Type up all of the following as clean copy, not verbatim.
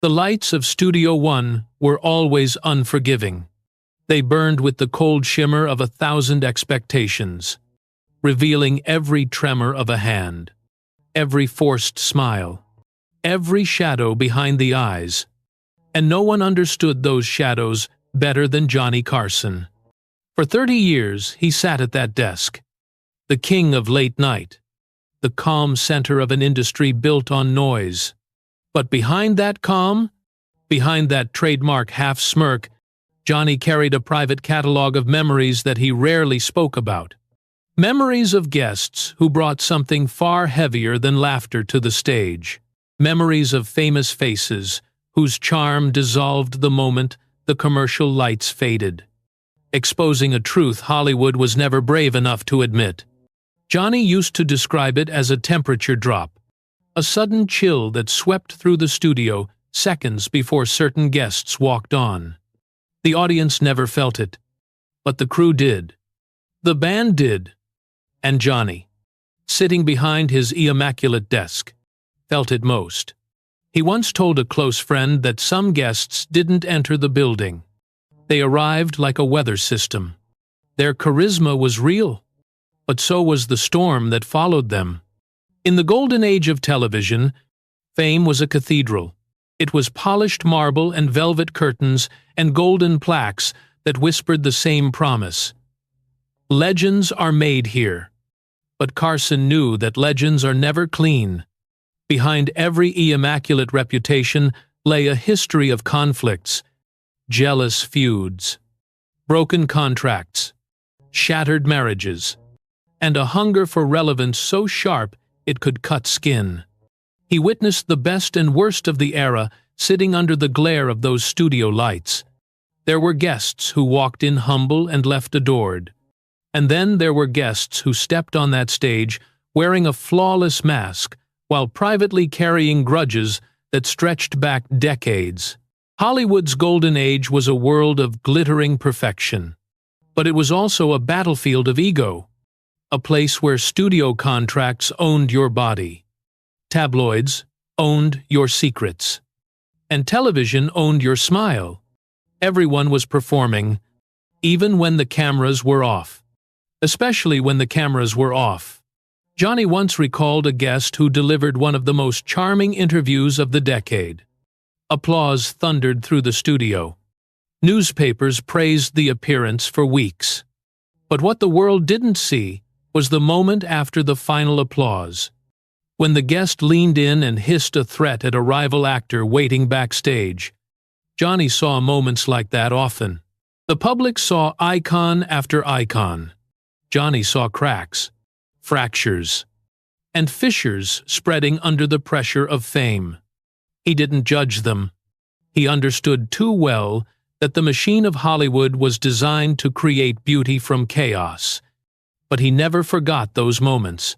The lights of Studio One were always unforgiving. They burned with the cold shimmer of 1,000 expectations, revealing every tremor of a hand, every forced smile, every shadow behind the eyes. And no one understood those shadows better than Johnny Carson. For 30 years he sat at that desk, the king of late night, the calm center of an industry built on noise. But behind that calm, behind that trademark half-smirk, Johnny carried a private catalog of memories that he rarely spoke about. Memories of guests who brought something far heavier than laughter to the stage. Memories of famous faces whose charm dissolved the moment the commercial lights faded, exposing a truth Hollywood was never brave enough to admit. Johnny used to describe it as a temperature drop, a sudden chill that swept through the studio seconds before certain guests walked on. The audience never felt it, but the crew did. The band did. And Johnny, sitting behind his immaculate desk, felt it most. He once told a close friend that some guests didn't enter the building. They arrived like a weather system. Their charisma was real, but so was the storm that followed them. In the golden age of television, fame was a cathedral. It was polished marble and velvet curtains and golden plaques that whispered the same promise. Legends are made here. But Carson knew that legends are never clean. Behind every immaculate reputation lay a history of conflicts, jealous feuds, broken contracts, shattered marriages, and a hunger for relevance so sharp it could cut skin. He witnessed the best and worst of the era sitting under the glare of those studio lights. There were guests who walked in humble and left adored. And then there were guests who stepped on that stage wearing a flawless mask while privately carrying grudges that stretched back decades. Hollywood's golden age was a world of glittering perfection. But it was also a battlefield of ego, a place where studio contracts owned your body. Tabloids owned your secrets. And television owned your smile. Everyone was performing, even when the cameras were off. Especially when the cameras were off. Johnny once recalled a guest who delivered one of the most charming interviews of the decade. Applause thundered through the studio. Newspapers praised the appearance for weeks. But what the world didn't see was the moment after the final applause. When the guest leaned in and hissed a threat at a rival actor waiting backstage. Johnny saw moments like that often. The public saw icon after icon. Johnny saw cracks, fractures, and fissures spreading under the pressure of fame. He didn't judge them. He understood too well that the machine of Hollywood was designed to create beauty from chaos. But he never forgot those moments.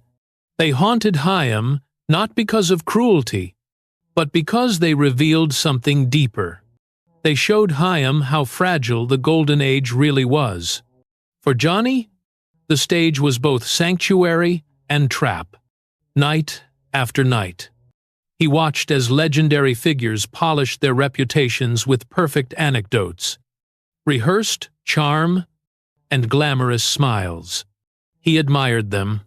They haunted Chaim not because of cruelty, but because they revealed something deeper. They showed Chaim how fragile the golden age really was. For Johnny, the stage was both sanctuary and trap. Night after night, he watched as legendary figures polished their reputations with perfect anecdotes, rehearsed charm, and glamorous smiles. He admired them,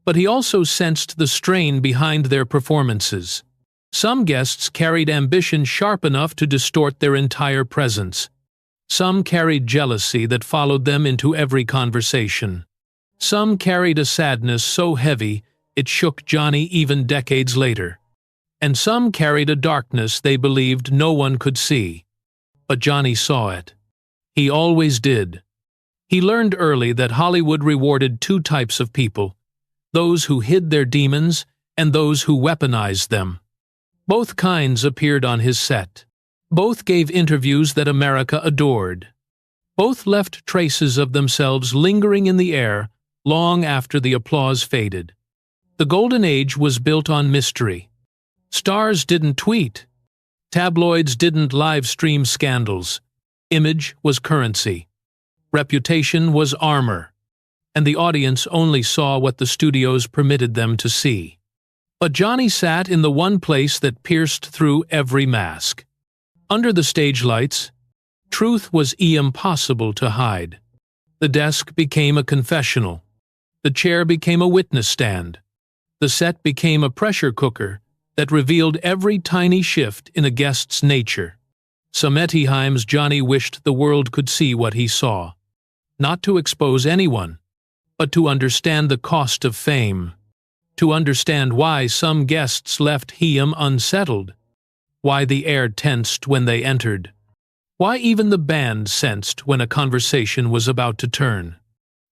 but he also sensed the strain behind their performances. Some guests carried ambition sharp enough to distort their entire presence. Some carried jealousy that followed them into every conversation. Some carried a sadness so heavy it shook Johnny even decades later. And some carried a darkness they believed no one could see. But Johnny saw it. He always did. He learned early that Hollywood rewarded two types of people, those who hid their demons and those who weaponized them. Both kinds appeared on his set. Both gave interviews that America adored. Both left traces of themselves lingering in the air long after the applause faded. The golden age was built on mystery. Stars didn't tweet. Tabloids didn't live stream scandals. Image was currency. Reputation was armor. And the audience only saw what the studios permitted them to see. But Johnny sat in the one place that pierced through every mask. Under the stage lights, truth was impossible to hide. The desk became a confessional. The chair became a witness stand. The set became a pressure cooker that revealed every tiny shift in a guest's nature. Sometimes Johnny wished the world could see what he saw. Not to expose anyone, but to understand the cost of fame. To understand why some guests left him unsettled. Why the air tensed when they entered. Why even the band sensed when a conversation was about to turn.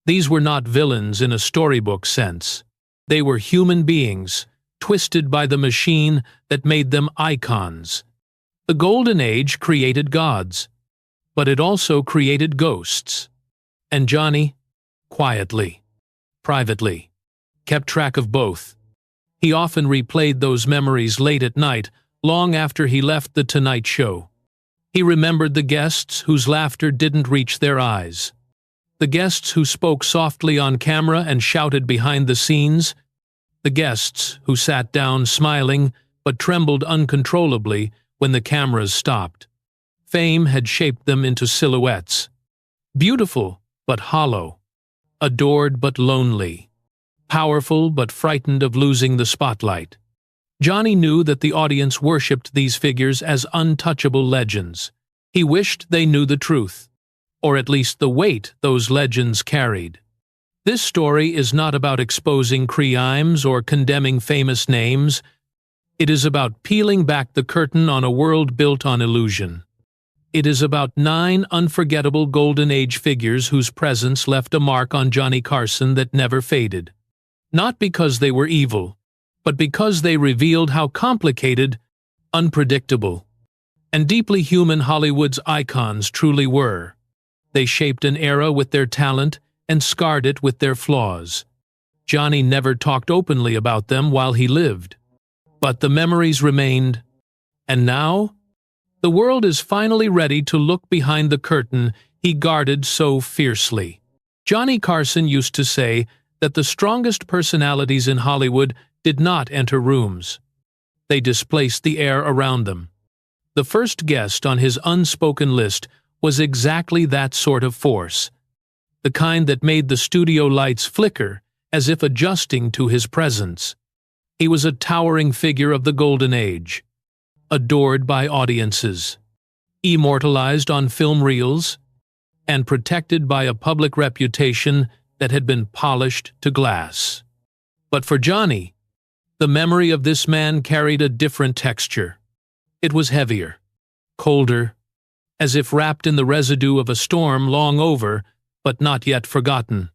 These were not villains in a storybook sense. They were human beings, twisted by the machine that made them icons. The Golden Age created gods, but it also created ghosts. And Johnny, quietly, privately, kept track of both. He often replayed those memories late at night, long after he left The Tonight Show. He remembered the guests whose laughter didn't reach their eyes. The guests who spoke softly on camera and shouted behind the scenes. The guests who sat down smiling but trembled uncontrollably when the cameras stopped. Fame had shaped them into silhouettes. Beautiful but hollow. Adored but lonely. Powerful but frightened of losing the spotlight. Johnny knew that the audience worshipped these figures as untouchable legends. He wished they knew the truth, or at least the weight those legends carried. This story is not about exposing crimes or condemning famous names. It is about peeling back the curtain on a world built on illusion. It is about 9 unforgettable Golden Age figures whose presence left a mark on Johnny Carson that never faded. Not because they were evil, but because they revealed how complicated, unpredictable, and deeply human Hollywood's icons truly were. They shaped an era with their talent and scarred it with their flaws. Johnny never talked openly about them while he lived. But the memories remained. And now, the world is finally ready to look behind the curtain he guarded so fiercely. Johnny Carson used to say that the strongest personalities in Hollywood did not enter rooms. They displaced the air around them. The first guest on his unspoken list was exactly that sort of force, the kind that made the studio lights flicker as if adjusting to his presence. He was a towering figure of the Golden Age, adored by audiences, immortalized on film reels, and protected by a public reputation that had been polished to glass. But for Johnny, the memory of this man carried a different texture. It was heavier, colder, as if wrapped in the residue of a storm long over, but not yet forgotten.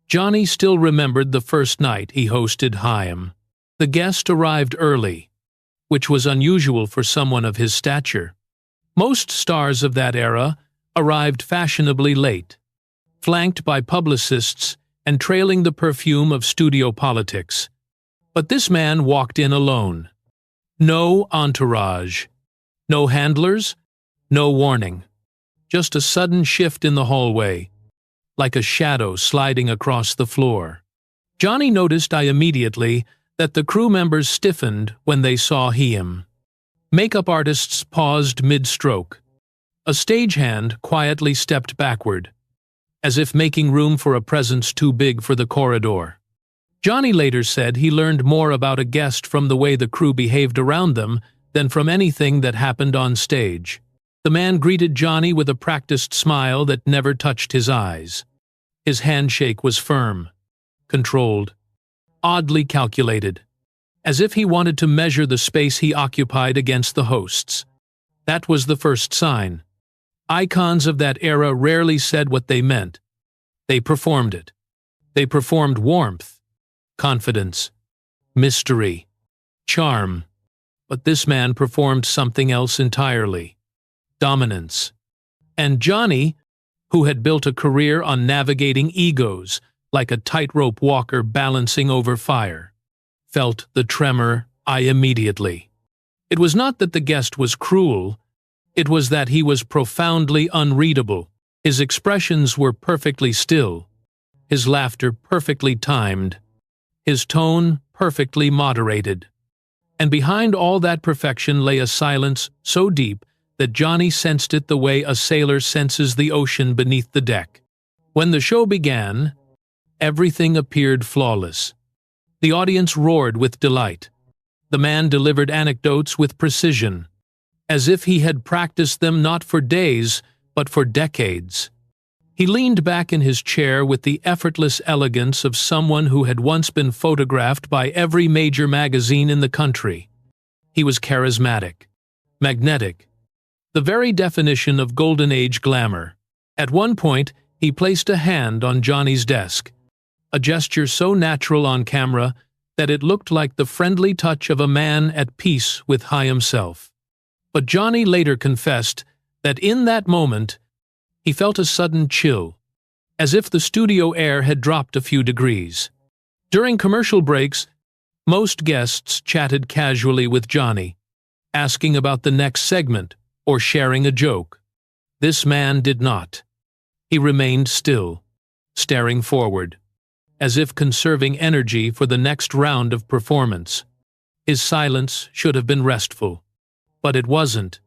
Johnny still remembered the first night he hosted Haim. The guest arrived early, which was unusual for someone of his stature. Most stars of that era arrived fashionably late, flanked by publicists and trailing the perfume of studio politics. But this man walked in alone. No entourage, no handlers, no warning. Just a sudden shift in the hallway, like a shadow sliding across the floor. Johnny noticed immediately that the crew members stiffened when they saw him. Makeup artists paused mid-stroke. A stagehand quietly stepped backward, as if making room for a presence too big for the corridor. Johnny later said he learned more about a guest from the way the crew behaved around them than from anything that happened on stage. The man greeted Johnny with a practiced smile that never touched his eyes. His handshake was firm, controlled, oddly calculated, as if he wanted to measure the space he occupied against the hosts. That was the first sign. Icons of that era rarely said what they meant. They performed it. They performed warmth, confidence, mystery, charm. But this man performed something else entirely. Dominance. And Johnny, who had built a career on navigating egos like a tightrope walker balancing over fire, felt the tremor immediately. It was not that the guest was cruel, it was that he was profoundly unreadable. His expressions were perfectly still, his laughter perfectly timed, his tone perfectly moderated. And behind all that perfection lay a silence so deep that Johnny sensed it the way a sailor senses the ocean beneath the deck. When the show began, everything appeared flawless. The audience roared with delight. The man delivered anecdotes with precision, as if he had practiced them not for days, but for decades. He leaned back in his chair with the effortless elegance of someone who had once been photographed by every major magazine in the country. He was charismatic, magnetic, the very definition of Golden Age glamour. At one point, he placed a hand on Johnny's desk, a gesture so natural on camera that it looked like the friendly touch of a man at peace with himself. But Johnny later confessed that in that moment, he felt a sudden chill, as if the studio air had dropped a few degrees. During commercial breaks, most guests chatted casually with Johnny, asking about the next segment or sharing a joke. This man did not. He remained still, staring forward, as if conserving energy for the next round of performance. His silence should have been restful, but it wasn't.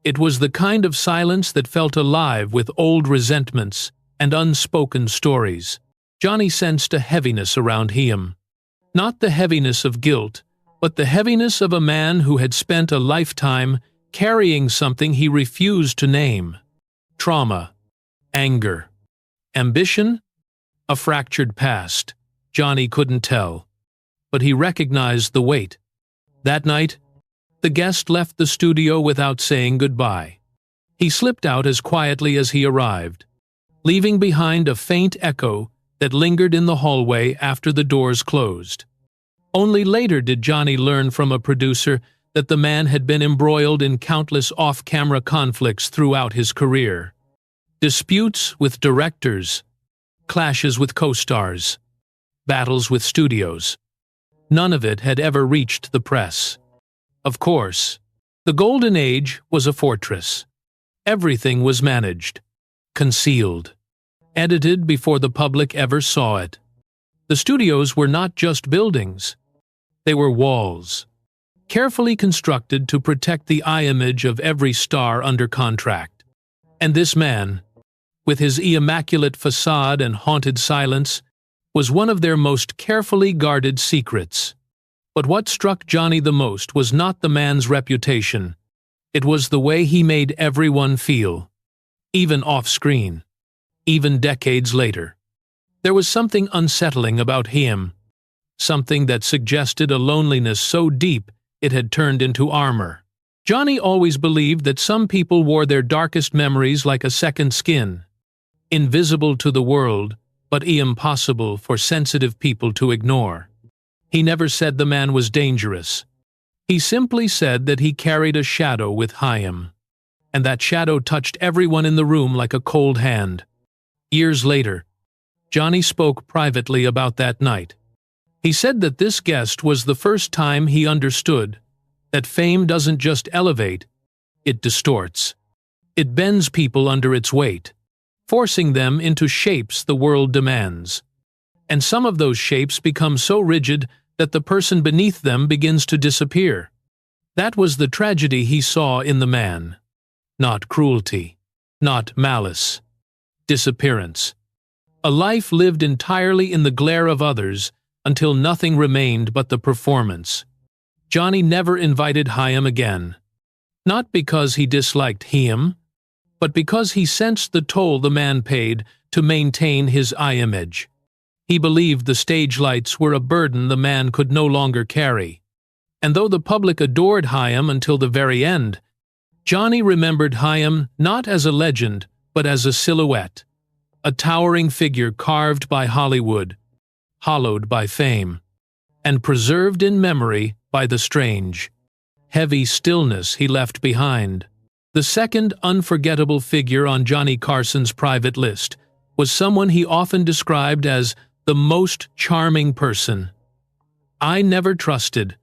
It was the kind of silence that felt alive with old resentments and unspoken stories. Johnny sensed a heaviness around him. Not the heaviness of guilt, but the heaviness of a man who had spent a lifetime carrying something he refused to name. Trauma, anger, ambition, a fractured past. Johnny couldn't tell, but he recognized the weight. That night, the guest left the studio without saying goodbye. He slipped out as quietly as he arrived, leaving behind a faint echo that lingered in the hallway after the doors closed. Only later did Johnny learn from a producer that the man had been embroiled in countless off-camera conflicts throughout his career. Disputes with directors, clashes with co-stars, battles with studios. None of it had ever reached the press. Of course, the Golden Age was a fortress. Everything was managed, concealed, edited before the public ever saw it. The studios were not just buildings. They were walls, carefully constructed to protect the eye image of every star under contract. And this man, with his immaculate facade and haunted silence, was one of their most carefully guarded secrets. But what struck Johnny the most was not the man's reputation. It was the way he made everyone feel, even off-screen, even decades later. There was something unsettling about him, something that suggested a loneliness so deep it had turned into armor. Johnny always believed that some people wore their darkest memories like a second skin, invisible to the world, but impossible for sensitive people to ignore. He never said the man was dangerous. He simply said that he carried a shadow with him, and that shadow touched everyone in the room like a cold hand. Years later, Johnny spoke privately about that night. He said that this guest was the first time he understood that fame doesn't just elevate, it distorts. It bends people under its weight, forcing them into shapes the world demands. And some of those shapes become so rigid that the person beneath them begins to disappear. That was the tragedy he saw in the man. Not cruelty, not malice. Disappearance. A life lived entirely in the glare of others until nothing remained but the performance. Johnny never invited Chaim again. Not because he disliked him, but because he sensed the toll the man paid to maintain his eye image. He believed the stage lights were a burden the man could no longer carry. And though the public adored Chaim until the very end, Johnny remembered Chaim not as a legend, but as a silhouette, a towering figure carved by Hollywood, hollowed by fame, and preserved in memory by the strange, heavy stillness he left behind. The second unforgettable figure on Johnny Carson's private list was someone he often described as the most charming person. I never trusted.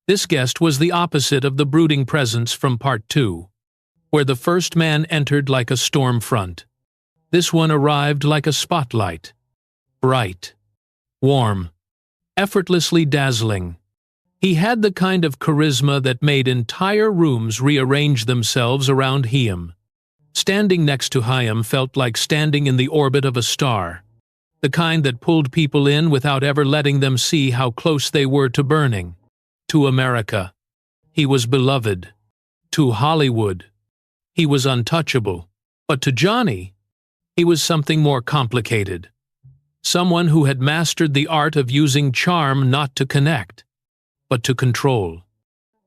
This guest was the opposite of the brooding presence from Part 2, where the first man entered like a storm front. This one arrived like a spotlight, bright, warm, effortlessly dazzling. He had the kind of charisma that made entire rooms rearrange themselves around him. Standing next to Chaim felt like standing in the orbit of a star, the kind that pulled people in without ever letting them see how close they were to burning. To America, he was beloved. To Hollywood, he was untouchable. But to Johnny, he was something more complicated. Someone who had mastered the art of using charm not to connect, but to control.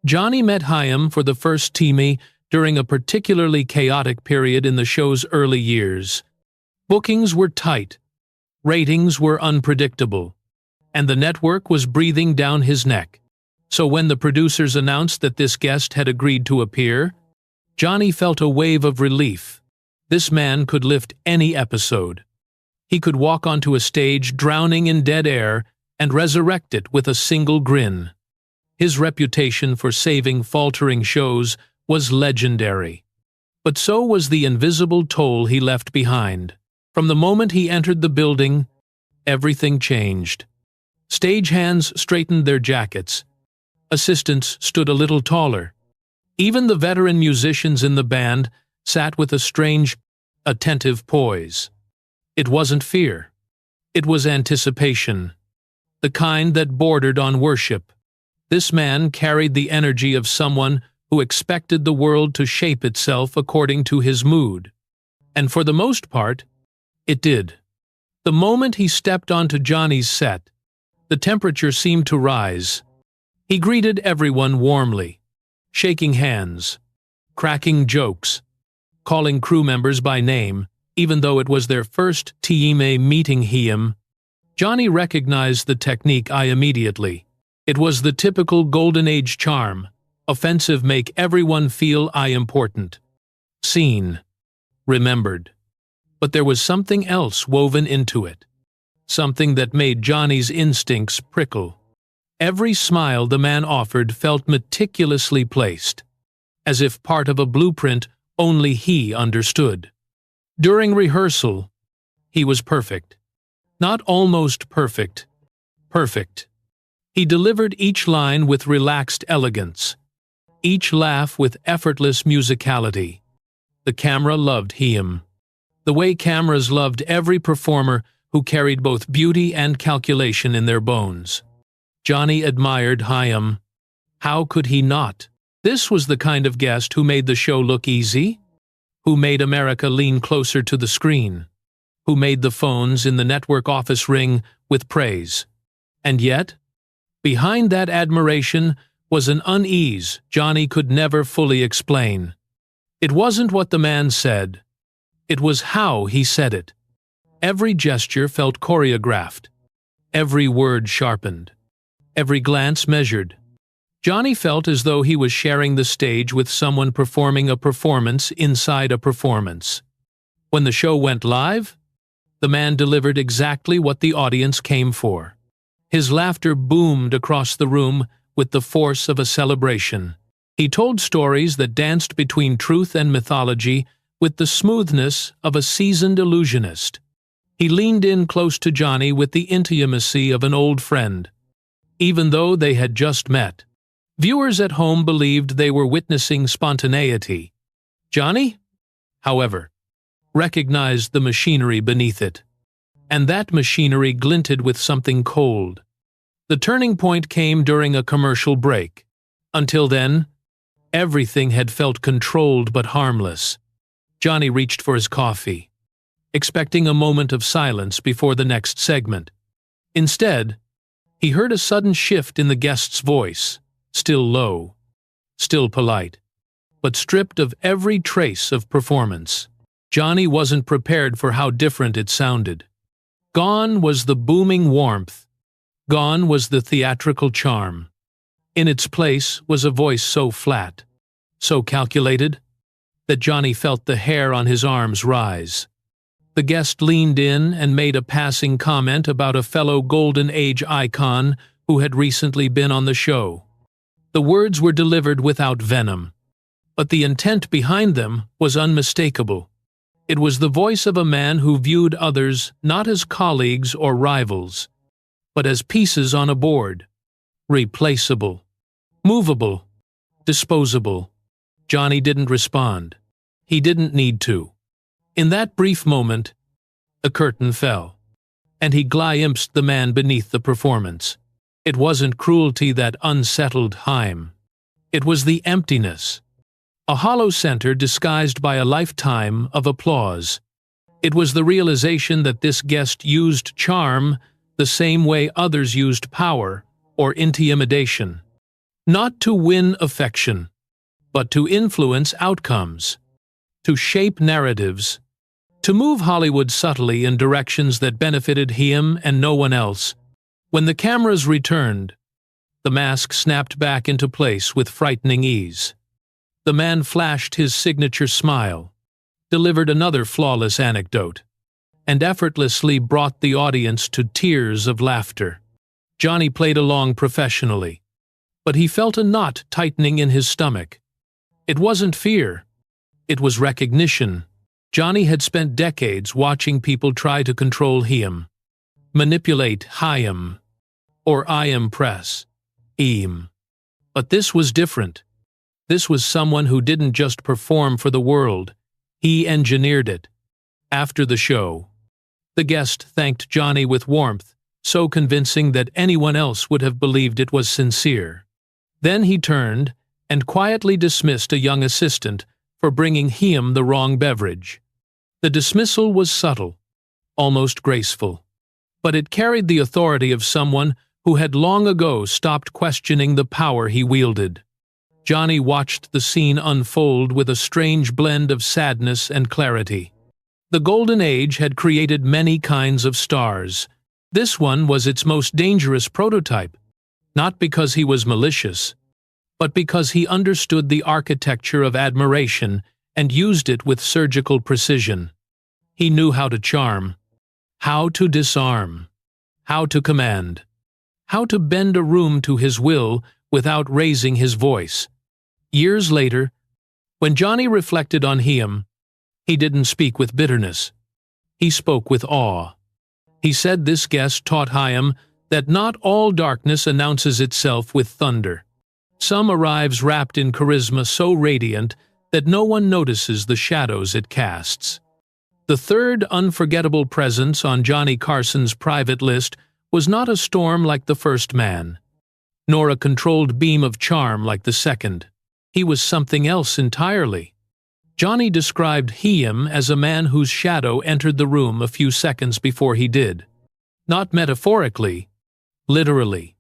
Johnny met Chaim for the first time during a particularly chaotic period in the show's early years. Bookings were tight, ratings were unpredictable, and the network was breathing down his neck. So when the producers announced that this guest had agreed to appear, Johnny felt a wave of relief. This man could lift any episode. He could walk onto a stage drowning in dead air and resurrect it with a single grin. His reputation for saving faltering shows was legendary. But so was the invisible toll he left behind. From the moment he entered the building, everything changed. Stagehands straightened their jackets. Assistants stood a little taller. Even the veteran musicians in the band sat with a strange, attentive poise. It wasn't fear. It was anticipation, the kind that bordered on worship. This man carried the energy of someone who expected the world to shape itself according to his mood. And for the most part, it did. The moment he stepped onto Johnny's set, the temperature seemed to rise. He greeted everyone warmly, shaking hands, cracking jokes, calling crew members by name, even though it was their first time meeting him. Johnny recognized the technique immediately. It was the typical Golden Age charm, offensive, make everyone feel important, seen, remembered. But there was something else woven into it, something that made Johnny's instincts prickle. Every smile the man offered felt meticulously placed, as if part of a blueprint only he understood. During rehearsal, he was perfect. Not almost perfect, perfect. He delivered each line with relaxed elegance, each laugh with effortless musicality. The camera loved him, the way cameras loved every performer who carried both beauty and calculation in their bones. Johnny admired Chaim. How could he not? This was the kind of guest who made the show look easy, who made America lean closer to the screen, who made the phones in the network office ring with praise. And yet, behind that admiration was an unease Johnny could never fully explain. It wasn't what the man said. It was how he said it. Every gesture felt choreographed, every word sharpened, every glance measured. Johnny felt as though he was sharing the stage with someone performing a performance inside a performance. When the show went live, the man delivered exactly what the audience came for. His laughter boomed across the room with the force of a celebration. He told stories that danced between truth and mythology with the smoothness of a seasoned illusionist. He leaned in close to Johnny with the intimacy of an old friend. Even though they had just met, viewers at home believed they were witnessing spontaneity. Johnny, however, recognized the machinery beneath it. And that machinery glinted with something cold. The turning point came during a commercial break. Until then, everything had felt controlled but harmless. Johnny reached for his coffee, expecting a moment of silence before the next segment. Instead, he heard a sudden shift in the guest's voice, still low, still polite, but stripped of every trace of performance. Johnny wasn't prepared for how different it sounded. Gone was the booming warmth. Gone was the theatrical charm. In its place was a voice so flat, so calculated, that Johnny felt the hair on his arms rise. The guest leaned in and made a passing comment about a fellow Golden Age icon who had recently been on the show. The words were delivered without venom, but the intent behind them was unmistakable. It was the voice of a man who viewed others not as colleagues or rivals, but as pieces on a board, replaceable. Movable. Disposable. Johnny didn't respond. He didn't need to. In that brief moment, a curtain fell, and he glimpsed the man beneath the performance. It wasn't cruelty that unsettled Haim. It was the emptiness. A hollow center disguised by a lifetime of applause. It was the realization that this guest used charm the same way others used power or intimidation. Not to win affection, but to influence outcomes, to shape narratives, to move Hollywood subtly in directions that benefited him and no one else. When the cameras returned, the mask snapped back into place with frightening ease. The man flashed his signature smile, delivered another flawless anecdote, and effortlessly brought the audience to tears of laughter. Johnny played along professionally, but he felt a knot tightening in his stomach. It wasn't fear. It was recognition. Johnny had spent decades watching people try to control him, manipulate Haim, or I impress him. But this was different. This was someone who didn't just perform for the world. He engineered it. After the show, the guest thanked Johnny with warmth, so convincing that anyone else would have believed it was sincere. Then he turned and quietly dismissed a young assistant for bringing him the wrong beverage. The dismissal was subtle, almost graceful, but it carried the authority of someone who had long ago stopped questioning the power he wielded. Johnny watched the scene unfold with a strange blend of sadness and clarity. The Golden Age had created many kinds of stars. This one was its most dangerous prototype, not because he was malicious, but because he understood the architecture of admiration and used it with surgical precision. He knew how to charm, how to disarm, how to command, how to bend a room to his will without raising his voice. Years later, when Johnny reflected on him, he didn't speak with bitterness. He spoke with awe. He said this guest taught Haim that not all darkness announces itself with thunder. Some arrives wrapped in charisma so radiant that no one notices the shadows it casts. The third unforgettable presence on Johnny Carson's private list was not a storm like the first man, nor a controlled beam of charm like the second. He was something else entirely. Johnny described him as a man whose shadow entered the room a few seconds before he did. Not metaphorically, literally.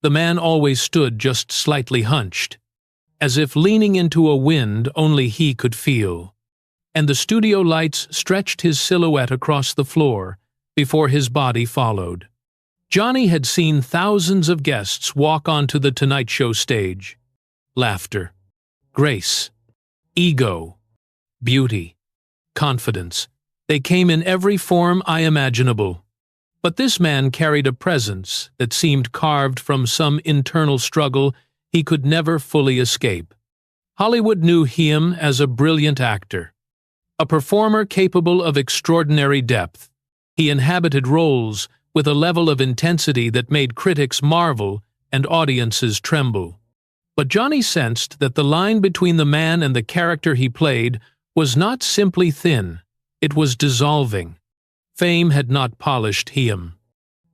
The man always stood just slightly hunched, as if leaning into a wind only he could feel, and the studio lights stretched his silhouette across the floor before his body followed. Johnny had seen thousands of guests walk onto the Tonight Show stage. Laughter, grace, ego, beauty, confidence. They came in every form imaginable. But this man carried a presence that seemed carved from some internal struggle he could never fully escape. Hollywood knew him as a brilliant actor, a performer capable of extraordinary depth. He inhabited roles with a level of intensity that made critics marvel and audiences tremble. But Johnny sensed that the line between the man and the character he played was not simply thin, it was dissolving. Fame had not polished him.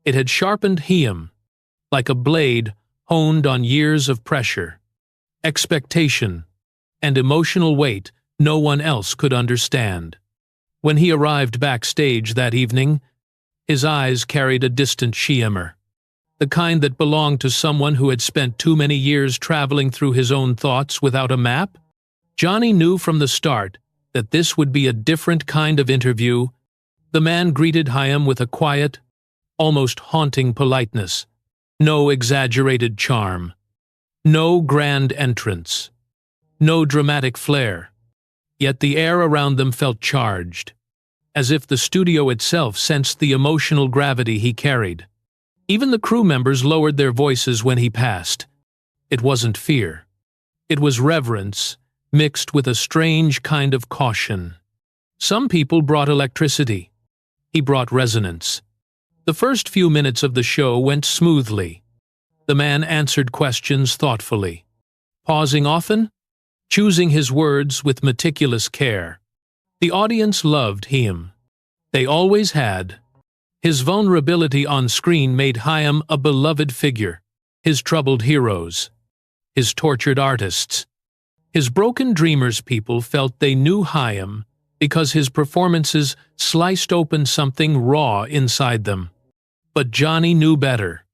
It had sharpened him, like a blade honed on years of pressure, expectation, and emotional weight no one else could understand. When he arrived backstage that evening, his eyes carried a distant shimmer, the kind that belonged to someone who had spent too many years traveling through his own thoughts without a map. Johnny knew from the start that this would be a different kind of interview. The man greeted Haim with a quiet, almost haunting politeness. No exaggerated charm. No grand entrance. No dramatic flair. Yet the air around them felt charged, as if the studio itself sensed the emotional gravity he carried. Even the crew members lowered their voices when he passed. It wasn't fear. It was reverence, mixed with a strange kind of caution. Some people brought electricity. He brought resonance. The first few minutes of the show went smoothly. The man answered questions thoughtfully, pausing often, choosing his words with meticulous care. The audience loved him. They always had. His vulnerability on screen made Chaim a beloved figure, his troubled heroes, his tortured artists. His broken dreamers people felt they knew Chaim because his performances sliced open something raw inside them. But Johnny knew better.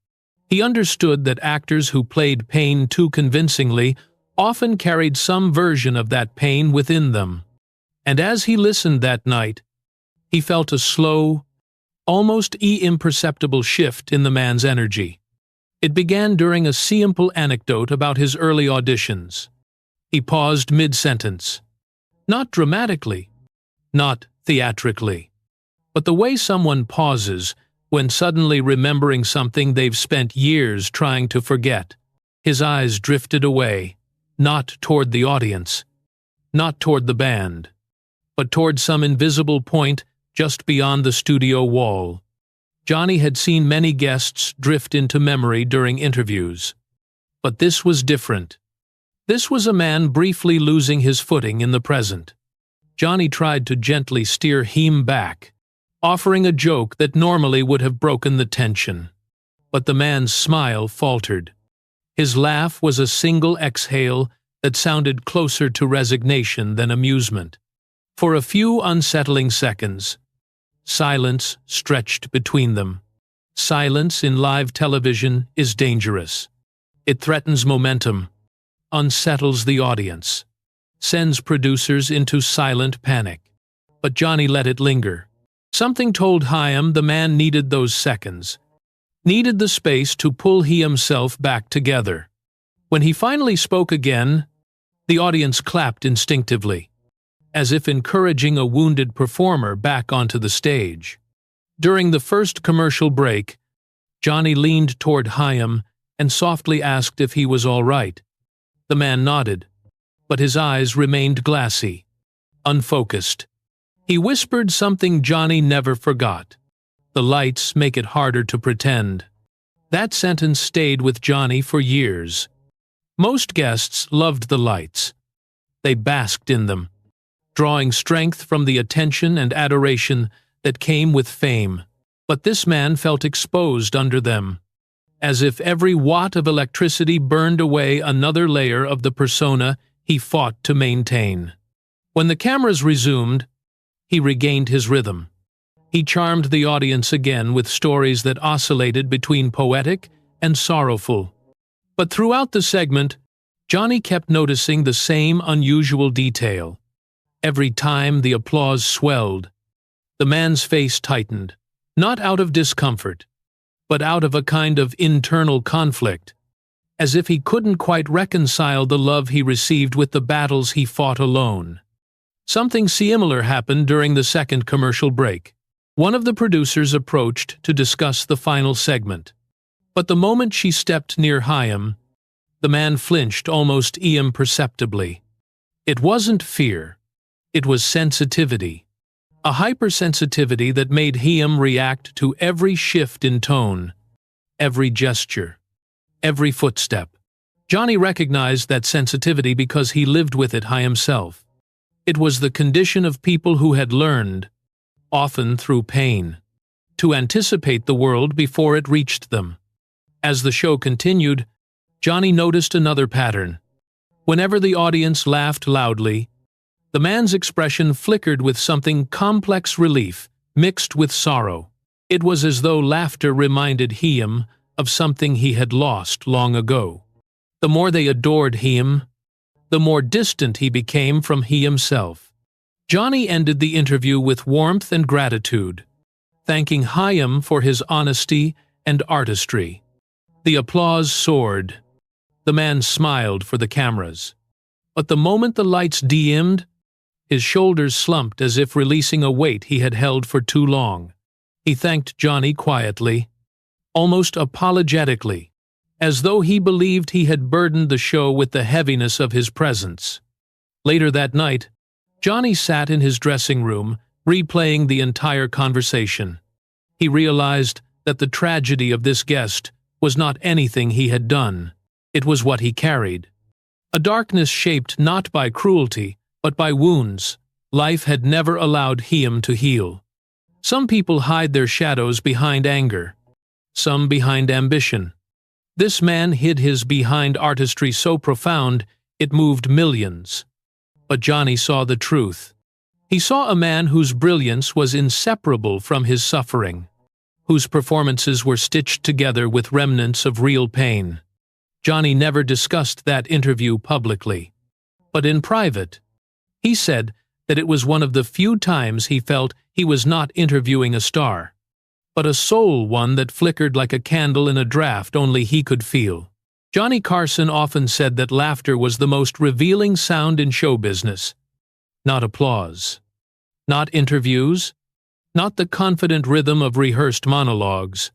He understood that actors who played pain too convincingly often carried some version of that pain within them. And as he listened that night, he felt a slow, almost imperceptible shift in the man's energy. It began during a simple anecdote about his early auditions. He paused mid-sentence. Not dramatically, not theatrically, but the way someone pauses when suddenly remembering something they've spent years trying to forget. His eyes drifted away, not toward the audience, not toward the band, but toward some invisible point just beyond the studio wall. Johnny had seen many guests drift into memory during interviews. But this was different. This was a man briefly losing his footing in the present. Johnny tried to gently steer him back, offering a joke that normally would have broken the tension. But the man's smile faltered. His laugh was a single exhale that sounded closer to resignation than amusement. For a few unsettling seconds, silence stretched between them. Silence in live television is dangerous. It threatens momentum, unsettles the audience, sends producers into silent panic. But Johnny let it linger. Something told Chaim the man needed those seconds, needed the space to pull himself back together. When he finally spoke again, the audience clapped instinctively, as if encouraging a wounded performer back onto the stage. During the first commercial break, Johnny leaned toward Chaim and softly asked if he was all right. The man nodded, but his eyes remained glassy, unfocused. He whispered something Johnny never forgot. "The lights make it harder to pretend." That sentence stayed with Johnny for years. Most guests loved the lights. They basked in them, drawing strength from the attention and adoration that came with fame. But this man felt exposed under them, as if every watt of electricity burned away another layer of the persona he fought to maintain. When the cameras resumed, he regained his rhythm. He charmed the audience again with stories that oscillated between poetic and sorrowful. But throughout the segment, Johnny kept noticing the same unusual detail. Every time the applause swelled, the man's face tightened, not out of discomfort, but out of a kind of internal conflict, as if he couldn't quite reconcile the love he received with the battles he fought alone. Something similar happened during the second commercial break. One of the producers approached to discuss the final segment. But the moment she stepped near Chaim, the man flinched almost imperceptibly. It wasn't fear. It was sensitivity. A hypersensitivity that made Chaim react to every shift in tone, every gesture, every footstep. Johnny recognized that sensitivity because he lived with it himself. It was the condition of people who had learned, often through pain, to anticipate the world before it reached them. As the show continued, Johnny noticed another pattern. Whenever the audience laughed loudly, the man's expression flickered with something complex relief mixed with sorrow. It was as though laughter reminded him of something he had lost long ago. The more they adored him, the more distant he became from himself. Johnny ended the interview with warmth and gratitude, thanking Chaim for his honesty and artistry. The applause soared. The man smiled for the cameras. But the moment the lights dimmed, his shoulders slumped as if releasing a weight he had held for too long. He thanked Johnny quietly, almost apologetically, as though he believed he had burdened the show with the heaviness of his presence. Later that night, Johnny sat in his dressing room, replaying the entire conversation. He realized that the tragedy of this guest was not anything he had done. It was what he carried. A darkness shaped not by cruelty, but by wounds life had never allowed him to heal. Some people hide their shadows behind anger, some behind ambition. This man hid his behind artistry so profound it moved millions. But Johnny saw the truth. He saw a man whose brilliance was inseparable from his suffering, whose performances were stitched together with remnants of real pain. Johnny never discussed that interview publicly, but in private, he said that it was one of the few times he felt he was not interviewing a star, but a soul, one that flickered like a candle in a draft only he could feel. Johnny Carson often said that laughter was the most revealing sound in show business. Not applause, not interviews, not the confident rhythm of rehearsed monologues.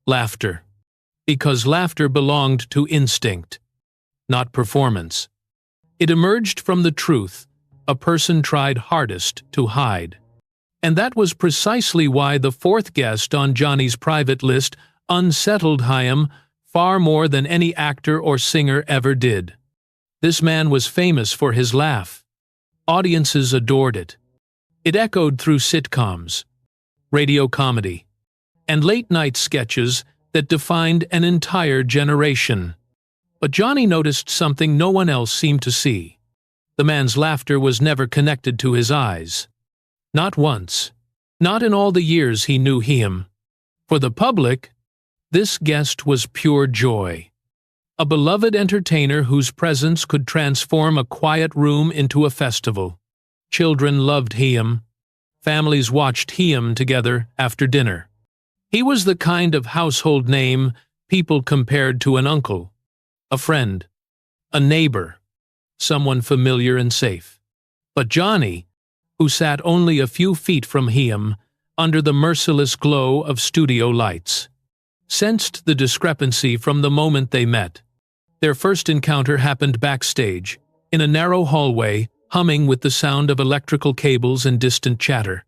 Laughter. Because laughter belonged to instinct, not performance. It emerged from the truth a person tried hardest to hide. And that was precisely why the fourth guest on Johnny's private list unsettled Chaim far more than any actor or singer ever did. This man was famous for his laugh. Audiences adored it. It echoed through sitcoms, radio comedy, and late-night sketches that defined an entire generation. But Johnny noticed something no one else seemed to see. The man's laughter was never connected to his eyes. Not once. Not in all the years he knew him. For the public, this guest was pure joy. A beloved entertainer whose presence could transform a quiet room into a festival. Children loved him. Families watched him together after dinner. He was the kind of household name people compared to an uncle, a friend, a neighbor, someone familiar and safe. But Johnny, who sat only a few feet from him, under the merciless glow of studio lights, sensed the discrepancy from the moment they met. Their first encounter happened backstage, in a narrow hallway, humming with the sound of electrical cables and distant chatter.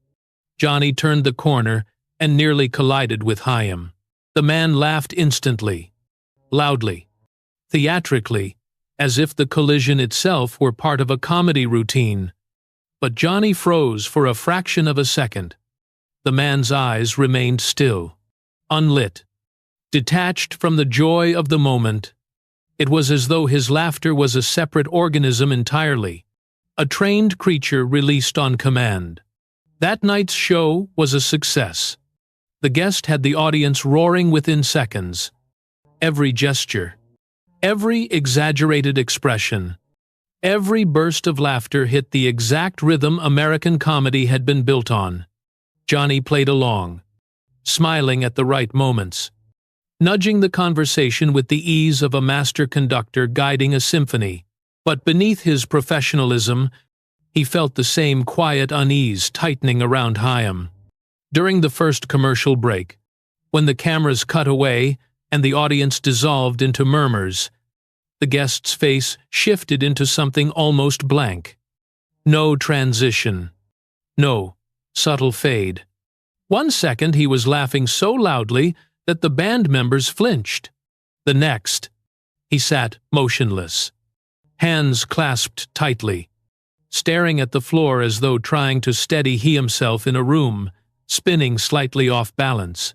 Johnny turned the corner and nearly collided with Chaim. The man laughed instantly, loudly, theatrically, as if the collision itself were part of a comedy routine. But Johnny froze for a fraction of a second. The man's eyes remained still, unlit, detached from the joy of the moment. It was as though his laughter was a separate organism entirely, a trained creature released on command. That night's show was a success. The guest had the audience roaring within seconds. Every gesture, every exaggerated expression, every burst of laughter hit the exact rhythm American comedy had been built on. Johnny played along, smiling at the right moments, nudging the conversation with the ease of a master conductor guiding a symphony. But beneath his professionalism, he felt the same quiet unease tightening around Chaim. During the first commercial break, when the cameras cut away and the audience dissolved into murmurs, the guest's face shifted into something almost blank. No transition. No subtle fade. 1 second he was laughing so loudly that the band members flinched. The next, he sat motionless, hands clasped tightly, staring at the floor as though trying to steady himself in a room, spinning slightly off balance.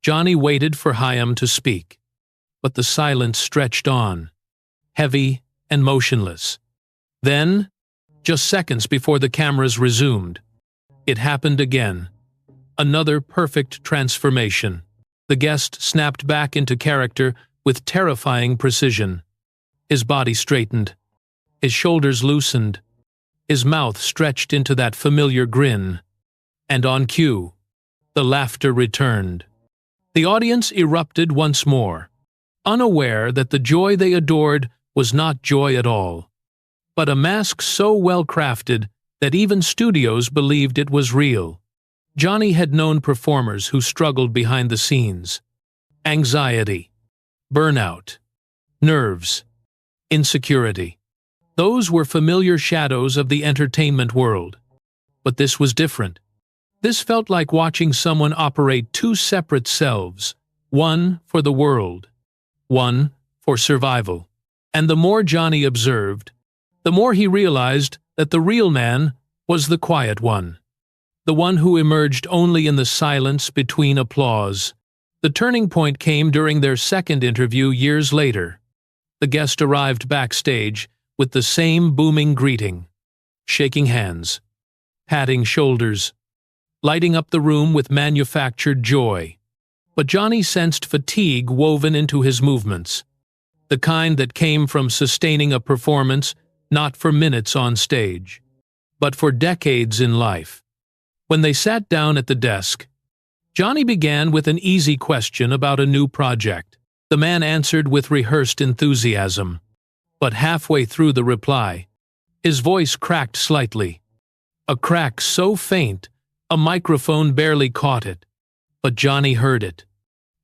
Johnny waited for Chaim to speak, but the silence stretched on, heavy and motionless. Then, just seconds before the cameras resumed, it happened again. Another perfect transformation. The guest snapped back into character with terrifying precision. His body straightened, his shoulders loosened, his mouth stretched into that familiar grin. And on cue, the laughter returned. The audience erupted once more, unaware that the joy they adored was not joy at all, but a mask so well crafted that even studios believed it was real. Johnny had known performers who struggled behind the scenes. Anxiety, burnout, nerves, insecurity. Those were familiar shadows of the entertainment world. But this was different. This felt like watching someone operate two separate selves, one for the world, one for survival. And the more Johnny observed, the more he realized that the real man was the quiet one, the one who emerged only in the silence between applause. The turning point came during their second interview years later. The guest arrived backstage with the same booming greeting, shaking hands, patting shoulders, lighting up the room with manufactured joy. But Johnny sensed fatigue woven into his movements, the kind that came from sustaining a performance not for minutes on stage, but for decades in life. When they sat down at the desk, Johnny began with an easy question about a new project. The man answered with rehearsed enthusiasm, but halfway through the reply, his voice cracked slightly. A crack so faint, a microphone barely caught it, but Johnny heard it.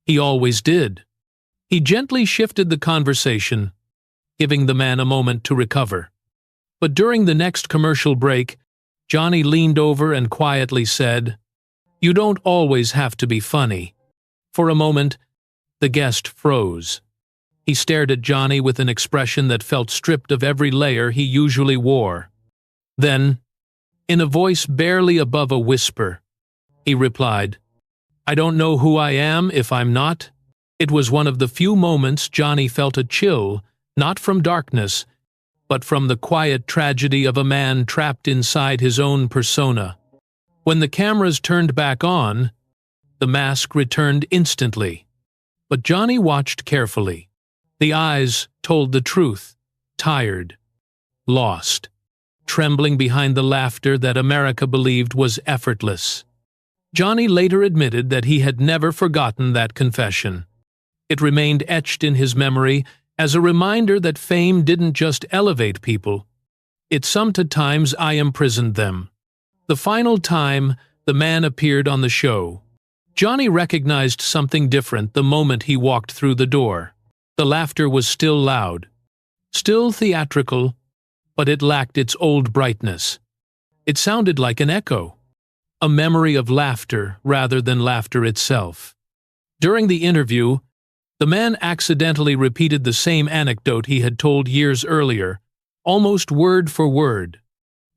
He always did. He gently shifted the conversation, giving the man a moment to recover. But during the next commercial break, Johnny leaned over and quietly said, "You don't always have to be funny." For a moment, the guest froze. He stared at Johnny with an expression that felt stripped of every layer he usually wore. Then, in a voice barely above a whisper, he replied, "I don't know who I am if I'm not." It was one of the few moments Johnny felt a chill, not from darkness, but from the quiet tragedy of a man trapped inside his own persona. When the cameras turned back on, the mask returned instantly. But Johnny watched carefully. The eyes told the truth, tired, lost, trembling behind the laughter that America believed was effortless. Johnny later admitted that he had never forgotten that confession. It remained etched in his memory as a reminder that fame didn't just elevate people. It sometimes imprisoned them. The final time the man appeared on the show, Johnny recognized something different the moment he walked through the door. The laughter was still loud, still theatrical, but it lacked its old brightness. It sounded like an echo, a memory of laughter rather than laughter itself. During the interview, the man accidentally repeated the same anecdote he had told years earlier, almost word for word.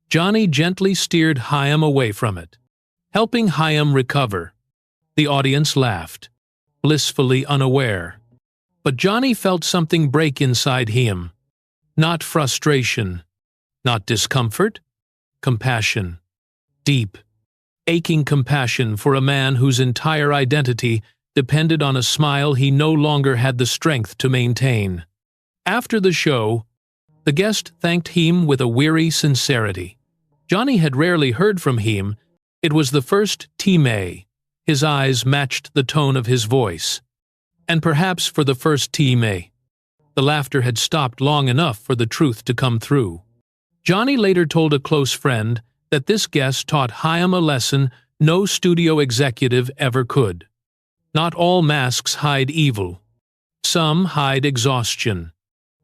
Johnny gently steered Chaim away from it, helping Chaim recover. The audience laughed, blissfully unaware. But Johnny felt something break inside him. Not frustration, not discomfort, compassion. Deep, aching compassion for a man whose entire identity depended on a smile he no longer had the strength to maintain. After the show, the guest thanked him with a weary sincerity. Johnny had rarely heard from him. It was the first time. His eyes matched the tone of his voice. And perhaps for the first time, the laughter had stopped long enough for the truth to come through. Johnny later told a close friend that this guest taught Chaim a lesson no studio executive ever could. Not all masks hide evil. Some hide exhaustion.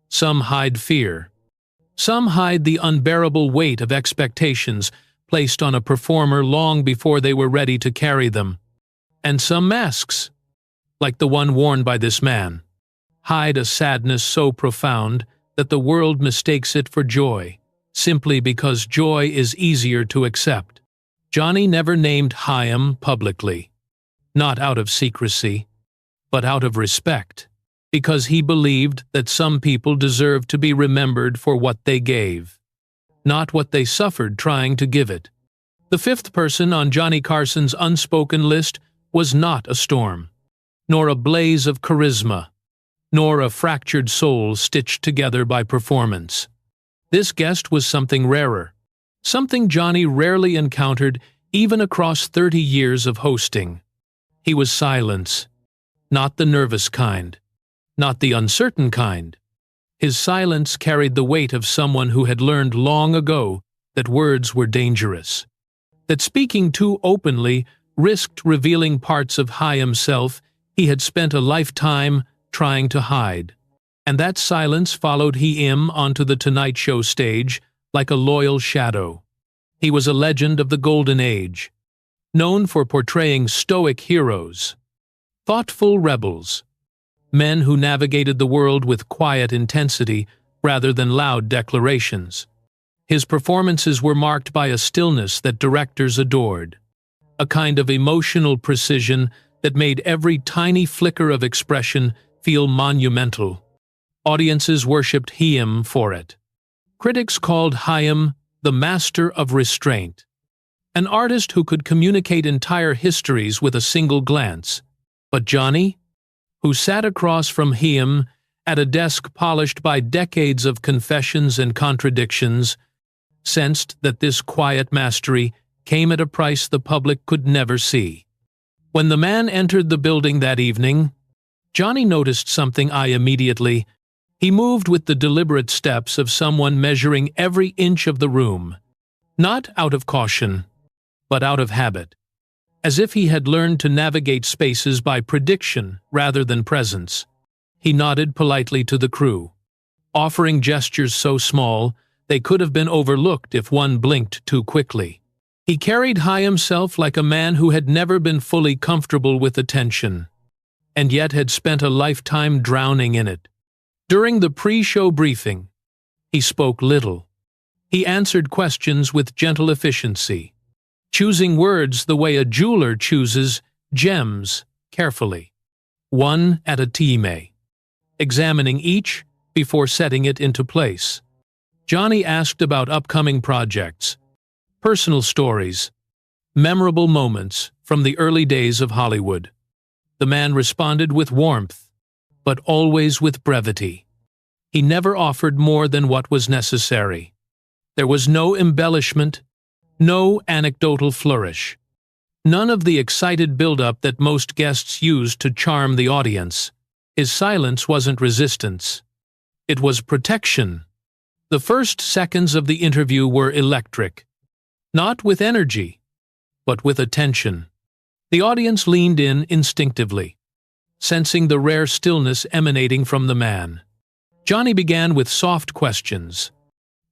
Some hide fear. Some hide the unbearable weight of expectations placed on a performer long before they were ready to carry them. And some masks, like the one worn by this man, hide a sadness so profound that the world mistakes it for joy, simply because joy is easier to accept. Johnny never named Chaim publicly, not out of secrecy, but out of respect, because he believed that some people deserved to be remembered for what they gave, not what they suffered trying to give it. The fifth person on Johnny Carson's unspoken list was not a storm, nor a blaze of charisma, nor a fractured soul stitched together by performance. This guest was something rarer, something Johnny rarely encountered even across 30 years of hosting. He was silence, not the nervous kind, not the uncertain kind. His silence carried the weight of someone who had learned long ago that words were dangerous, that speaking too openly risked revealing parts of himself he had spent a lifetime trying to hide. And that silence followed him onto the Tonight Show stage like a loyal shadow. He was a legend of the Golden Age, known for portraying stoic heroes, thoughtful rebels, men who navigated the world with quiet intensity rather than loud declarations. His performances were marked by a stillness that directors adored, a kind of emotional precision that made every tiny flicker of expression feel monumental. Audiences worshipped him for it. Critics called Chaim the master of restraint, an artist who could communicate entire histories with a single glance. But Johnny, who sat across from Chaim at a desk polished by decades of confessions and contradictions, sensed that this quiet mastery came at a price the public could never see. When the man entered the building that evening, Johnny noticed something immediately. He moved with the deliberate steps of someone measuring every inch of the room, not out of caution, but out of habit, as if he had learned to navigate spaces by prediction rather than presence. He nodded politely to the crew, offering gestures so small they could have been overlooked if one blinked too quickly. He carried himself like a man who had never been fully comfortable with attention, and yet had spent a lifetime drowning in it. During the pre-show briefing, he spoke little. He answered questions with gentle efficiency, choosing words the way a jeweler chooses gems carefully, one at a time, examining each before setting it into place. Johnny asked about upcoming projects, personal stories, memorable moments from the early days of Hollywood. The man responded with warmth, but always with brevity. He never offered more than what was necessary. There was no embellishment, no anecdotal flourish, none of the excited build-up that most guests used to charm the audience. His silence wasn't resistance. It was protection. The first seconds of the interview were electric, not with energy, but with attention. The audience leaned in instinctively, sensing the rare stillness emanating from the man. Johnny began with soft questions,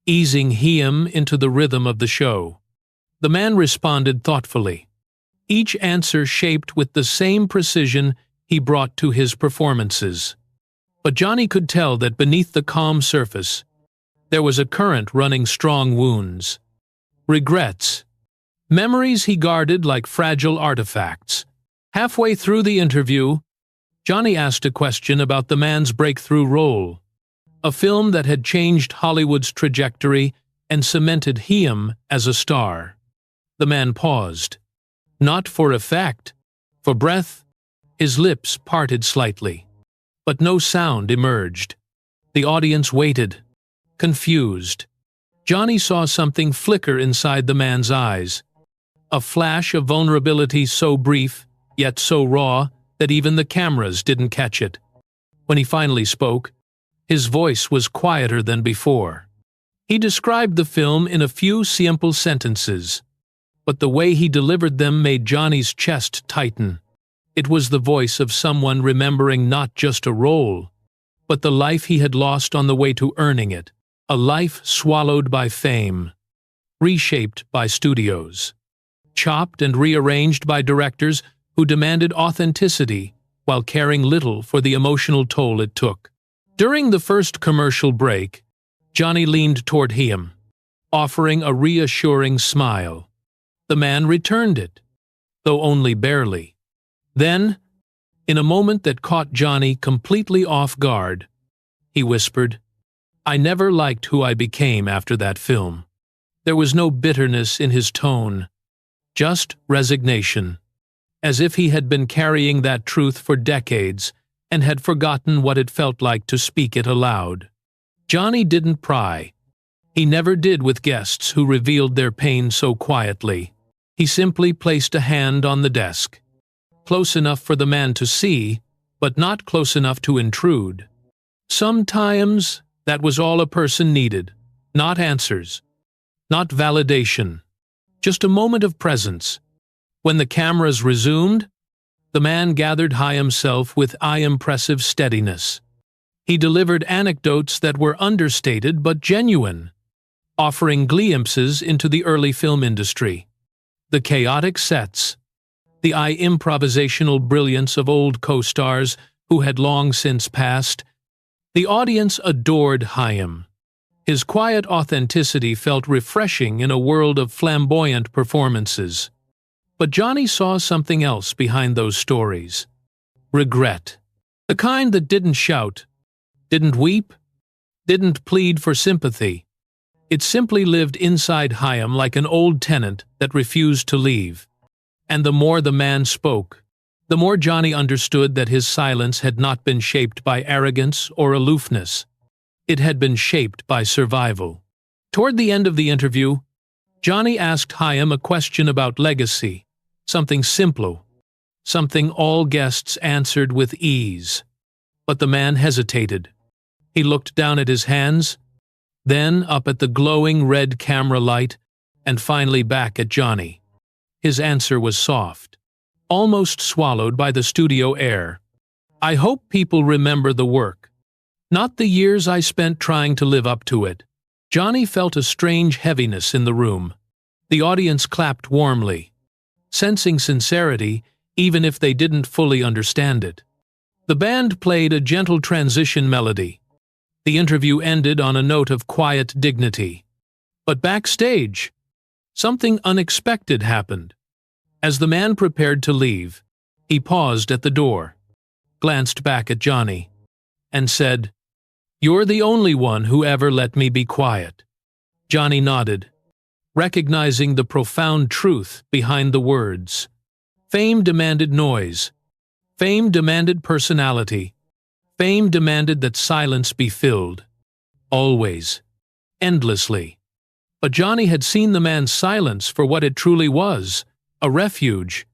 easing him into the rhythm of the show. The man responded thoughtfully, each answer shaped with the same precision he brought to his performances. But Johnny could tell that beneath the calm surface, there was a current running strong wounds, regrets, memories he guarded like fragile artifacts. Halfway through the interview, Johnny asked a question about the man's breakthrough role, a film that had changed Hollywood's trajectory and cemented him as a star. The man paused, not for effect, for breath. His lips parted slightly, but no sound emerged. The audience waited, confused. Johnny saw something flicker inside the man's eyes, a flash of vulnerability so brief, yet so raw, that even the cameras didn't catch it. When he finally spoke, his voice was quieter than before. He described the film in a few simple sentences, but the way he delivered them made Johnny's chest tighten. It was the voice of someone remembering not just a role, but the life he had lost on the way to earning it, a life swallowed by fame, reshaped by studios, chopped and rearranged by directors who demanded authenticity while caring little for the emotional toll it took. During the first commercial break, Johnny leaned toward him, offering a reassuring smile. The man returned it, though only barely. Then, in a moment that caught Johnny completely off guard, he whispered, "I never liked who I became after that film." There was no bitterness in his tone, just resignation, as if he had been carrying that truth for decades and had forgotten what it felt like to speak it aloud. Johnny didn't pry. He never did with guests who revealed their pain so quietly. He simply placed a hand on the desk, close enough for the man to see, but not close enough to intrude. Sometimes that was all a person needed, not answers, not validation, just a moment of presence. When the cameras resumed, the man gathered himself with impressive steadiness. He delivered anecdotes that were understated but genuine, offering glimpses into the early film industry, the chaotic sets, the improvisational brilliance of old co-stars who had long since passed. The audience adored Chaim. His quiet authenticity felt refreshing in a world of flamboyant performances. But Johnny saw something else behind those stories. Regret. The kind that didn't shout, didn't weep, didn't plead for sympathy. It simply lived inside Chaim like an old tenant that refused to leave. And the more the man spoke, the more Johnny understood that his silence had not been shaped by arrogance or aloofness. It had been shaped by survival. Toward the end of the interview, Johnny asked Chaim a question about legacy, something simple, something all guests answered with ease. But the man hesitated. He looked down at his hands, then up at the glowing red camera light, and finally back at Johnny. His answer was soft, almost swallowed by the studio air. "I hope people remember the work, not the years I spent trying to live up to it." Johnny felt a strange heaviness in the room. The audience clapped warmly, sensing sincerity even if they didn't fully understand it. The band played a gentle transition melody. The interview ended on a note of quiet dignity. But backstage, something unexpected happened. As the man prepared to leave, he paused at the door, glanced back at Johnny, and said, "You're the only one who ever let me be quiet." Johnny nodded, recognizing the profound truth behind the words. Fame demanded noise. Fame demanded personality. Fame demanded that silence be filled. Always. Endlessly. But Johnny had seen the man's silence for what it truly was, a refuge,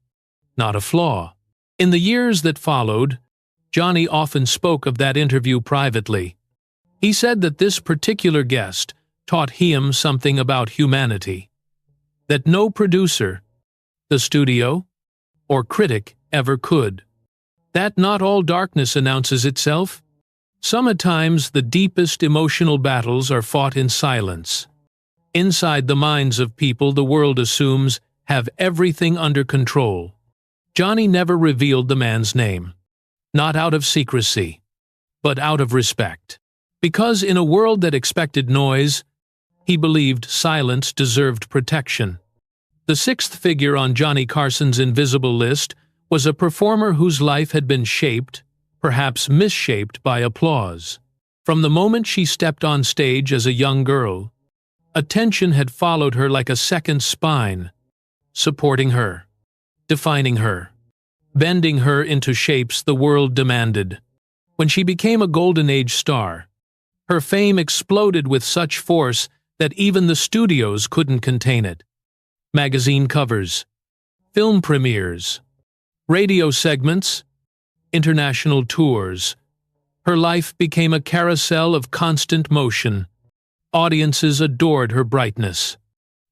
not a flaw. In the years that followed, Johnny often spoke of that interview privately. He said that this particular guest taught him something about humanity. That no producer, the studio, or critic ever could. That not all darkness announces itself. Sometimes the deepest emotional battles are fought in silence. Inside the minds of people the world assumes have everything under control. Johnny never revealed the man's name. Not out of secrecy, but out of respect. Because in a world that expected noise, he believed silence deserved protection. The sixth figure on Johnny Carson's invisible list was a performer whose life had been shaped, perhaps misshaped, by applause. From the moment she stepped on stage as a young girl, attention had followed her like a second spine, supporting her, defining her, bending her into shapes the world demanded. When she became a Golden Age star, her fame exploded with such force that even the studios couldn't contain it. Magazine covers, film premieres, radio segments, international tours. Her life became a carousel of constant motion. Audiences adored her brightness.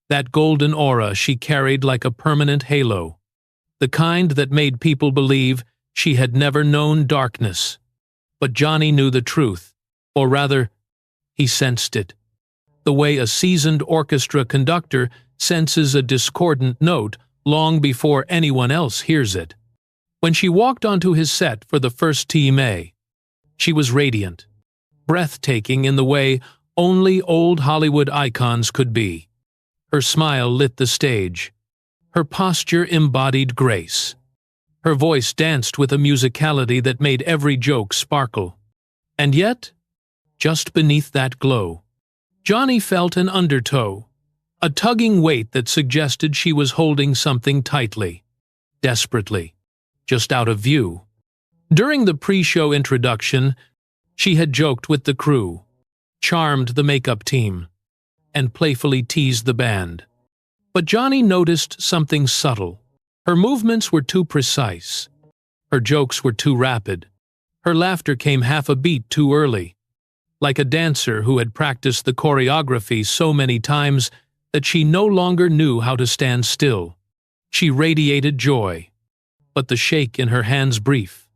That golden aura she carried like a permanent halo. The kind that made people believe she had never known darkness. But Johnny knew the truth, or rather, he sensed it. The way a seasoned orchestra conductor senses a discordant note long before anyone else hears it. When she walked onto his set for the first TMA, she was radiant, breathtaking in the way only old Hollywood icons could be. Her smile lit the stage. Her posture embodied grace. Her voice danced with a musicality that made every joke sparkle. And yet, just beneath that glow, Johnny felt an undertow, a tugging weight that suggested she was holding something tightly, desperately, just out of view. During the pre-show introduction, she had joked with the crew, charmed the makeup team, and playfully teased the band. But Johnny noticed something subtle. Her movements were too precise. Her jokes were too rapid. Her laughter came half a beat too early. Like a dancer who had practiced the choreography so many times that she no longer knew how to stand still. She radiated joy, but the shake in her hands brief,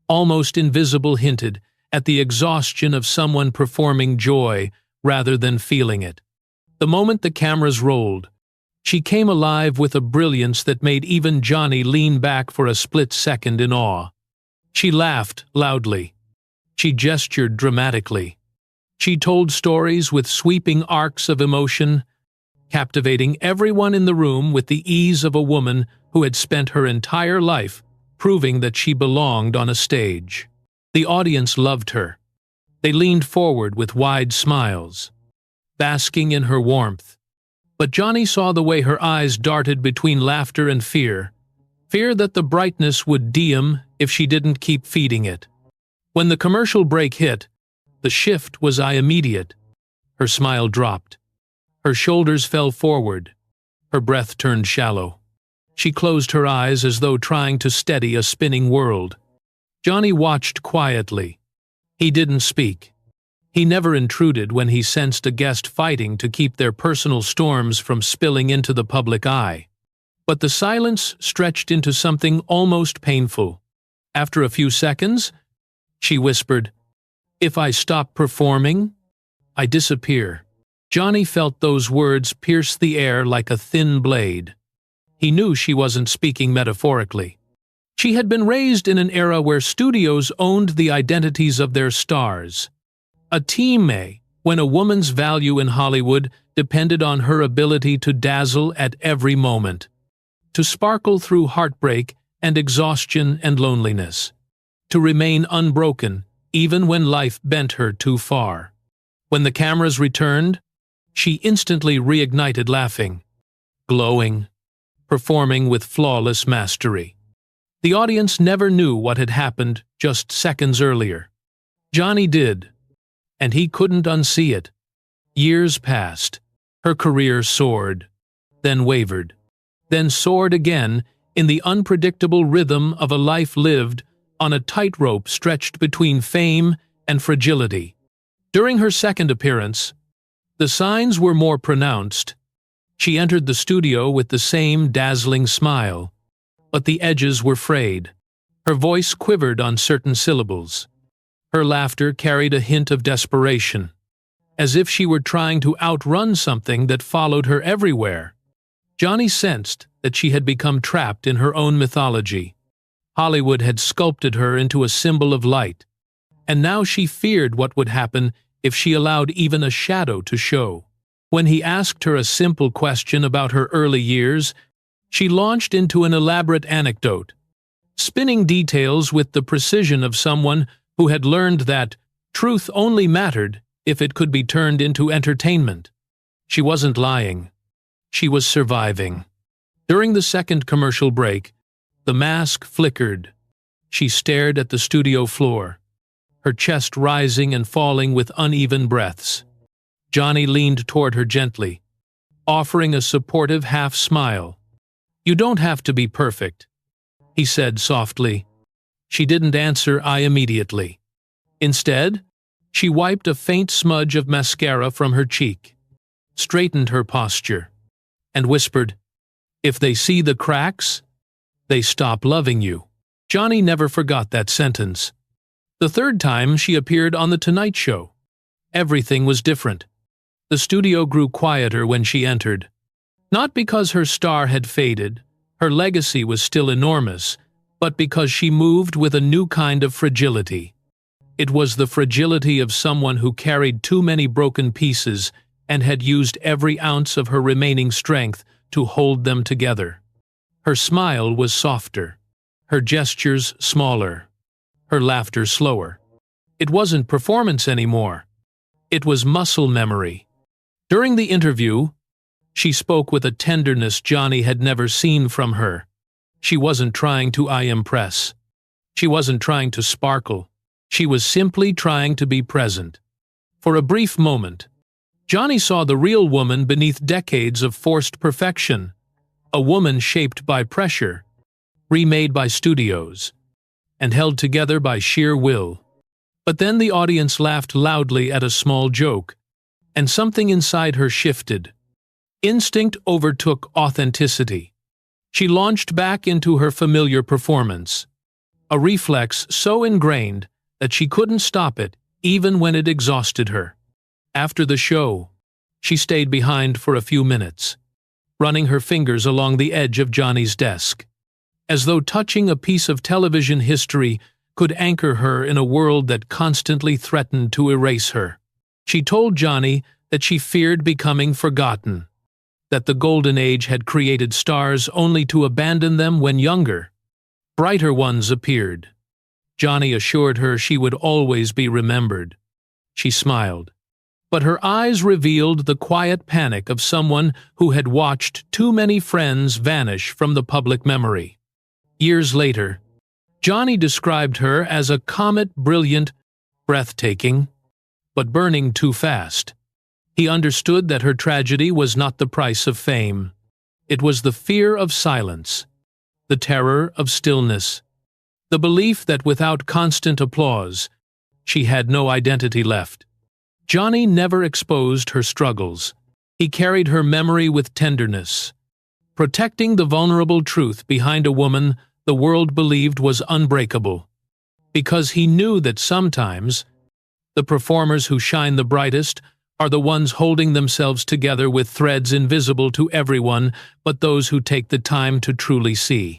almost invisible, hinted at the exhaustion of someone performing joy rather than feeling it. The moment the cameras rolled, she came alive with a brilliance that made even Johnny lean back for a split second in awe. She laughed loudly. She gestured dramatically. She told stories with sweeping arcs of emotion, captivating everyone in the room with the ease of a woman who had spent her entire life proving that she belonged on a stage. The audience loved her. They leaned forward with wide smiles, basking in her warmth. But Johnny saw the way her eyes darted between laughter and fear. Fear that the brightness would dim if she didn't keep feeding it. When the commercial break hit, the shift was immediate. Her smile dropped. Her shoulders fell forward. Her breath turned shallow. She closed her eyes as though trying to steady a spinning world. Johnny watched quietly. He didn't speak. He never intruded when he sensed a guest fighting to keep their personal storms from spilling into the public eye. But the silence stretched into something almost painful. After a few seconds, she whispered, "If I stop performing, I disappear." Johnny felt those words pierce the air like a thin blade. He knew she wasn't speaking metaphorically. She had been raised in an era where studios owned the identities of their stars. A teen may, when a woman's value in Hollywood depended on her ability to dazzle at every moment, to sparkle through heartbreak and exhaustion and loneliness, to remain unbroken even when life bent her too far. When the cameras returned, she instantly reignited laughing, glowing, performing with flawless mastery. The audience never knew what had happened just seconds earlier. Johnny did, and he couldn't unsee it. Years passed. Her career soared, then wavered, then soared again in the unpredictable rhythm of a life lived on a tightrope stretched between fame and fragility. During her second appearance, the signs were more pronounced. She entered the studio with the same dazzling smile, but the edges were frayed. Her voice quivered on certain syllables. Her laughter carried a hint of desperation, as if she were trying to outrun something that followed her everywhere. Johnny sensed that she had become trapped in her own mythology. Hollywood had sculpted her into a symbol of light, and now she feared what would happen if she allowed even a shadow to show. When he asked her a simple question about her early years, she launched into an elaborate anecdote, spinning details with the precision of someone who had learned that truth only mattered if it could be turned into entertainment. She wasn't lying. She was surviving. During the second commercial break, the mask flickered. She stared at the studio floor, her chest rising and falling with uneven breaths. Johnny leaned toward her gently, offering a supportive half-smile. "You don't have to be perfect," he said softly. She didn't answer immediately. Instead, she wiped a faint smudge of mascara from her cheek, straightened her posture, and whispered, "If they see the cracks, they stop loving you." Johnny never forgot that sentence. The third time she appeared on The Tonight Show, everything was different. The studio grew quieter when she entered. Not because her star had faded, her legacy was still enormous, but because she moved with a new kind of fragility. It was the fragility of someone who carried too many broken pieces and had used every ounce of her remaining strength to hold them together. Her smile was softer, her gestures smaller, her laughter slower. It wasn't performance anymore. It was muscle memory. During the interview, she spoke with a tenderness Johnny had never seen from her. She wasn't trying to impress. She wasn't trying to sparkle. She was simply trying to be present. For a brief moment, Johnny saw the real woman beneath decades of forced perfection, a woman shaped by pressure, remade by studios, and held together by sheer will. But then the audience laughed loudly at a small joke, and something inside her shifted. Instinct overtook authenticity. She launched back into her familiar performance, a reflex so ingrained that she couldn't stop it even when it exhausted her. After the show, she stayed behind for a few minutes, running her fingers along the edge of Johnny's desk, as though touching a piece of television history could anchor her in a world that constantly threatened to erase her. She told Johnny that she feared becoming forgotten, that the golden age had created stars only to abandon them when younger. Brighter ones appeared. Johnny assured her she would always be remembered. She smiled, but her eyes revealed the quiet panic of someone who had watched too many friends vanish from the public memory. Years later, Johnny described her as a comet, brilliant, breathtaking, but burning too fast. He understood that her tragedy was not the price of fame. It was the fear of silence, the terror of stillness, the belief that without constant applause, she had no identity left. Johnny never exposed her struggles. He carried her memory with tenderness, protecting the vulnerable truth behind a woman the world believed was unbreakable. Because he knew that sometimes, the performers who shine the brightest are the ones holding themselves together with threads invisible to everyone but those who take the time to truly see.